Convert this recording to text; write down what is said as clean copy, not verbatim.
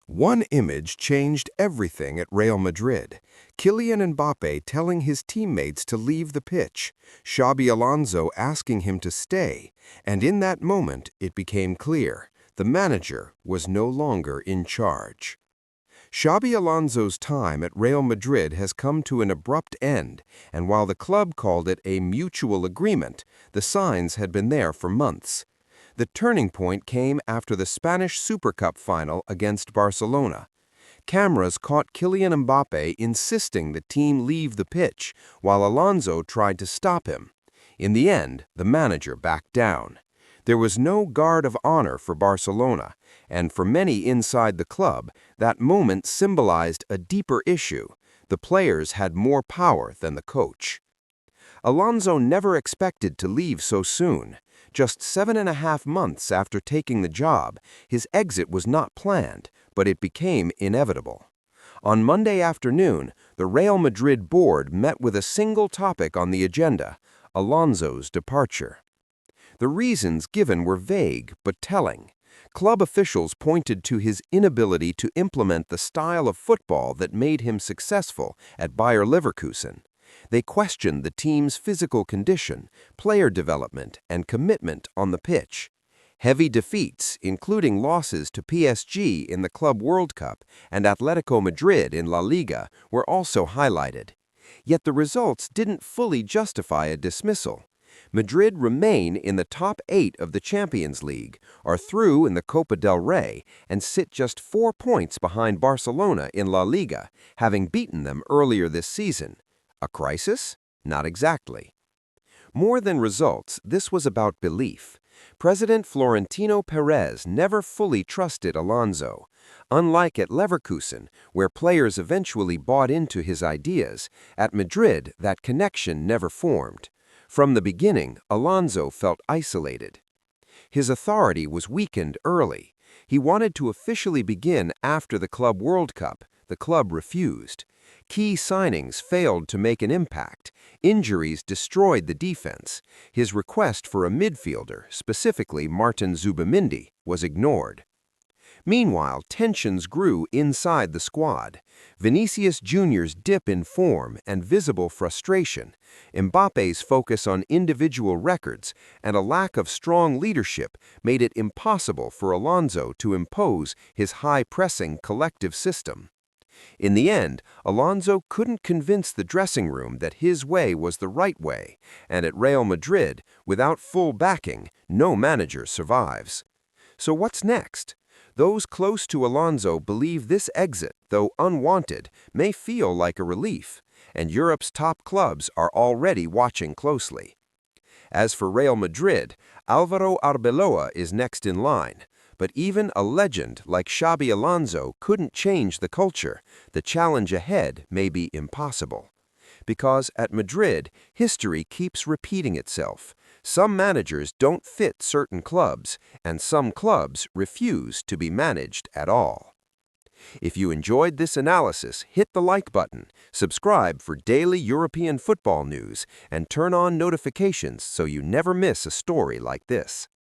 One image changed everything at Real Madrid. Kylian Mbappe telling his teammates to leave the pitch, Xabi Alonso asking him to stay, and in that moment it became clear the manager was no longer in charge. Xabi Alonso's time at Real Madrid has come to an abrupt end, and while the club called it a mutual agreement, the signs had been there for months. The turning point came after the Spanish Super Cup final against Barcelona. Cameras caught Kylian Mbappe insisting the team leave the pitch, while Alonso tried to stop him. In the end, the manager backed down. There was no guard of honor for Barcelona, and for many inside the club, that moment symbolized a deeper issue. The players had more power than the coach. Alonso never expected to leave so soon. Just 7.5 months after taking the job, his exit was not planned, but it became inevitable. On Monday afternoon, the Real Madrid board met with a single topic on the agenda: Alonso's departure. The reasons given were vague but telling. Club officials pointed to his inability to implement the style of football that made him successful at Bayer Leverkusen. They questioned the team's physical condition, player development, and commitment on the pitch. Heavy defeats, including losses to PSG in the Club World Cup and Atletico Madrid in La Liga, were also highlighted. Yet the results didn't fully justify a dismissal. Madrid remain in the top 8 of the Champions League, are through in the Copa del Rey, and sit just 4 points behind Barcelona in La Liga, having beaten them earlier this season. A crisis? Not exactly. More than results, this was about belief. President Florentino Perez never fully trusted Alonso. Unlike at Leverkusen, where players eventually bought into his ideas, at Madrid that connection never formed. From the beginning, Alonso felt isolated. His authority was weakened early. He wanted to officially begin after the Club World Cup. The club refused. Key signings failed to make an impact. Injuries destroyed the defense. His request for a midfielder, specifically Martin Zubimendi, was ignored. Meanwhile, tensions grew inside the squad. Vinicius Jr.'s dip in form and visible frustration, Mbappe's focus on individual records, and a lack of strong leadership made it impossible for Alonso to impose his high-pressing collective system. In the end, Alonso couldn't convince the dressing room that his way was the right way, and at Real Madrid, without full backing, no manager survives. So what's next? Those close to Alonso believe this exit, though unwanted, may feel like a relief, and Europe's top clubs are already watching closely. As for Real Madrid, Álvaro Arbeloa is next in line. But even a legend like Xabi Alonso couldn't change the culture. The challenge ahead may be impossible. Because at Madrid, history keeps repeating itself. Some managers don't fit certain clubs, and some clubs refuse to be managed at all. If you enjoyed this analysis, hit the like button, subscribe for daily European football news, and turn on notifications so you never miss a story like this.